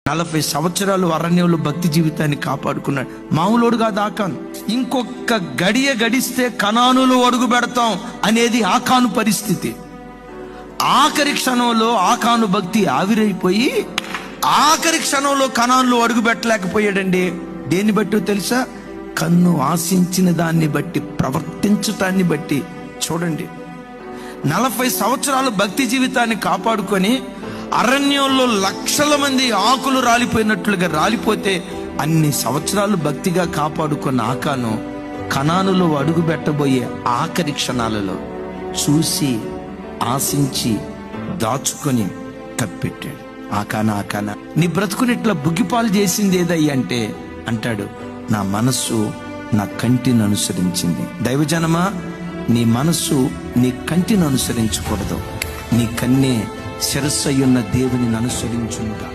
40 సంవత్సరాలు అరణ్యంలో భక్తి జీవితాన్ని కాపాడుకున్నాడు. మామూలుడు కాదు ఆకాను. ఇంకొక గడియ గడిస్తే కనానులో అడుగు పెడతాం అనేది ఆకాను పరిస్థితి. ఆఖరి క్షణంలో ఆకాను భక్తి ఆవిరైపోయి ఆఖరి క్షణంలో కనానులో అడుగు పెట్టలేకపోయాడండి. దేన్ని బట్టి తెలుసా? కన్ను ఆశించిన దాన్ని బట్టి, ప్రవర్తించటాన్ని బట్టి. చూడండి, 40 సంవత్సరాలు భక్తి జీవితాన్ని కాపాడుకొని అరణ్యంలో లక్షల మంది ఆకులు రాలిపోయినట్లుగా రాలిపోతే అన్ని సంవత్సరాలు భక్తిగా కాపాడుకున్న ఆకాను కనానులో అడుగు పెట్టబోయే ఆఖరి క్షణాలలో చూసి ఆశించి దాచుకొని కప్పెట్టాడు. ఆకానా నీ బ్రతుకునిట్లా బుగ్గిపాలు చేసింది ఏదయ్యా అంటే అంటాడు, నా మనస్సు నా కంటిని అనుసరించింది. దైవజనమా, నీ మనస్సు నీ కంటిని అనుసరించకూడదు, నీ కన్నే శిరస్సయ్యున్న దేవుని అనుసరించునుగా.